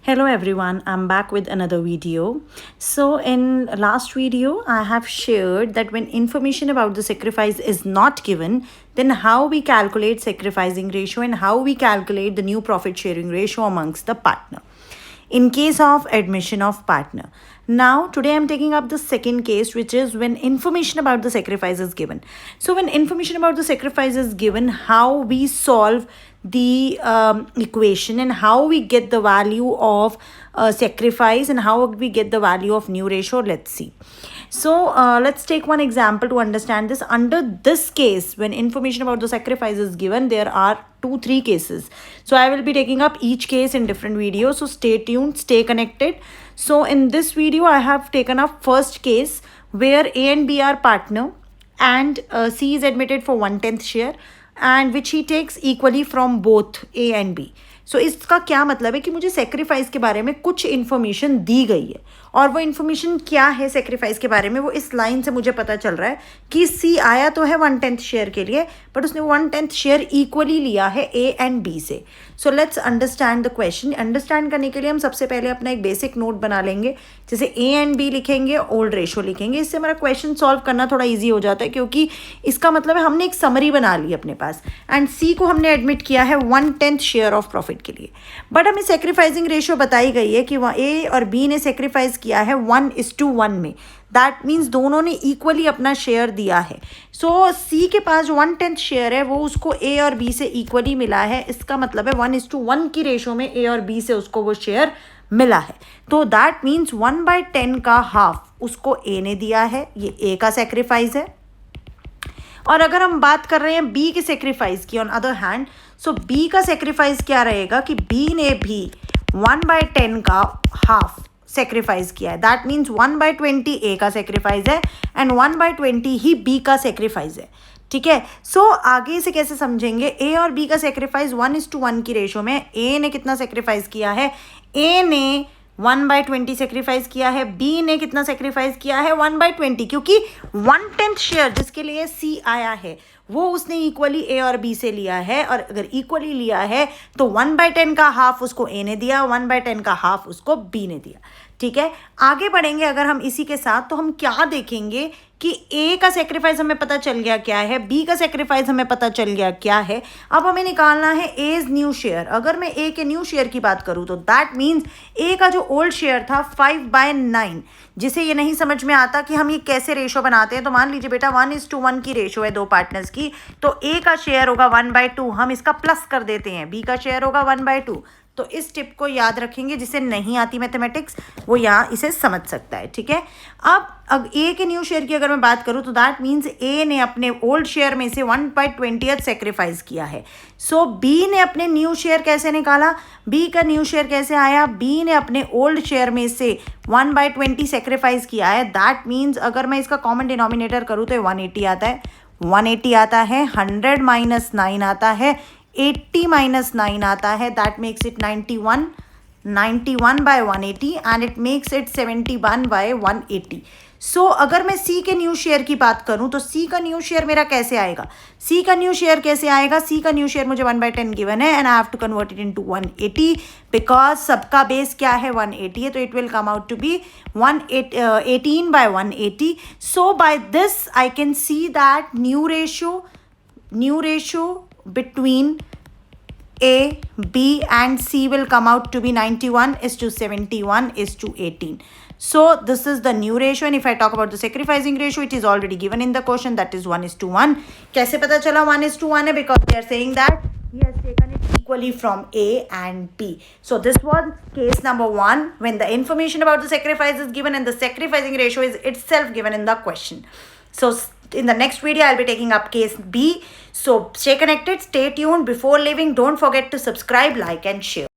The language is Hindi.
Hello everyone, I'm back with another video. So in last video, I have shared that when information about the sacrifice is not given, then how we calculate sacrificing ratio and how we calculate the new profit sharing ratio amongst the partner in case of admission of partner. Now today I'm taking up the second case, which is when information about the sacrifice is given. So when information about the sacrifice is given, how we solve the equation and how we get the value of sacrifice and how we get the value of new ratio. Let's see. So let's take one example to understand this. Under this case, when information about the sacrifice is given, there are 2-3 cases. So I will be taking up each case in different videos. So stay tuned, stay connected. So in this video, I have taken up first case where A and B are partner and C is admitted for 1/10 share and which he takes equally from both A and B. सो इसका क्या मतलब है कि मुझे सेक्रीफाइस के बारे में कुछ इन्फॉर्मेशन दी गई है और वो इन्फॉर्मेशन क्या है सेक्रीफाइस के बारे में, वो इस लाइन से मुझे पता चल रहा है कि सी आया तो है 1/10 शेयर के लिए, बट उसने 1/10 शेयर इक्वली लिया है ए एंड बी से. So let's understand the question. Understand करने के लिए हम सबसे पहले अपना एक बेसिक नोट बना लेंगे. जैसे ए एंड बी लिखेंगे, ओल्ड रेशो लिखेंगे. इससे हमारा क्वेश्चन सॉल्व करना थोड़ा ईजी हो जाता है क्योंकि इसका मतलब है हमने एक समरी बना ली अपने पास एंड सी को हमने एडमिट किया है 1/10 शेयर ऑफ प्रॉफिट के लिए. बट हमें सेक्रीफाइसिंग रेशियो बताई गई है कि ए और बी ने सेक्रीफाइस किया है 1:1 में. दैट मीन्स दोनों ने इक्वली अपना शेयर दिया है. सो सी के पास जो 1/10 शेयर है वो उसको ए और बी से इक्वली मिला है. इसका मतलब है 1:1 की रेशो में ए और बी से उसको वो शेयर मिला है. तो दैट मीन्स 1/10 का हाफ उसको ए ने दिया है. ये ए का सेक्रीफाइस है. और अगर हम बात कर रहे हैं बी के सेक्रीफाइस की on other hand, so B का सेक्रीफाइस क्या रहेगा कि बी ने भी 1/10 का हाफ सेक्रीफाइस किया है. दैट मीन्स 1/20 ए का सेक्रीफाइस है एंड 1/20 ही बी का सेक्रीफाइस है. ठीक है. सो आगे से कैसे समझेंगे, ए और बी का सेक्रीफाइस 1:1 की रेशो में. ए ने कितना सेक्रीफाइस किया है, ए ने 1/20 सेक्रीफाइस किया है. बी ने कितना सेक्रीफाइस किया है 1/20, क्योंकि 1/10 शेयर जिसके लिए सी आया है वो उसने इक्वली ए और बी से लिया है. और अगर इक्वली लिया है तो 1/10 का हाफ उसको ए ने दिया, 1/10 का हाफ उसको बी ने दिया. ठीक है. आगे बढ़ेंगे अगर हम इसी के साथ, तो हम क्या देखेंगे कि ए का सेक्रीफाइस हमें पता चल गया क्या है, बी का सेक्रीफाइस हमें पता चल गया क्या है. अब हमें निकालना है एज न्यू शेयर. अगर मैं ए के न्यू शेयर की बात करूं तो दैट मीन्स ए का जो ओल्ड शेयर था 5/9, जिसे ये नहीं समझ में आता कि हम ये कैसे रेशो बनाते हैं. तो मान लीजिए बेटा 1:1 की रेशो है दो पार्टनर्स की, तो ए का शेयर होगा 1/2. हम इसका प्लस कर देते हैं, बी का शेयर होगा 1/2. तो इस टिप को याद रखेंगे. जिसे नहीं आती मैथमेटिक्स वो यहाँ इसे समझ सकता है. ठीक है. अब ए के न्यू शेयर की अगर मैं बात करूँ तो दैट मीन्स ए ने अपने ओल्ड शेयर में से 1/20 सेक्रीफाइस किया है. सो बी ने अपने न्यू शेयर कैसे निकाला, बी का न्यू शेयर कैसे आया, बी ने अपने ओल्ड शेयर में से 1/20 सेक्रीफाइस किया है. दैट मीन्स अगर मैं इसका कॉमन डिनोमिनेटर करूँ तो 180 आता है, 180 आता है, 100 - 9 आता है, 80 - 9 आता है. That makes it 91/180 and it makes it 71/180. सो अगर मैं सी के न्यू शेयर की बात करूं तो सी का न्यू शेयर मेरा कैसे आएगा, सी का न्यू शेयर कैसे आएगा. सी का न्यू शेयर मुझे 1/10 गिवन है and I have to convert it into 180 because सबका बेस क्या है 180 है. तो it will come out to be 18/180. So by this I can see that new ratio between A, B and C will come out to be 91:71:18. So this is the new ratio, and if I talk about the sacrificing ratio, it is already given in the question, that is 1:1. कैसे पता चला 1:1 है, because they are saying that he has taken it equally from A and B. So this was case number 1 when the information about the sacrifice is given and the sacrificing ratio is itself given in the question. So in the next video, I'll be taking up case B. So stay connected, stay tuned. Before leaving, don't forget to subscribe, like and share.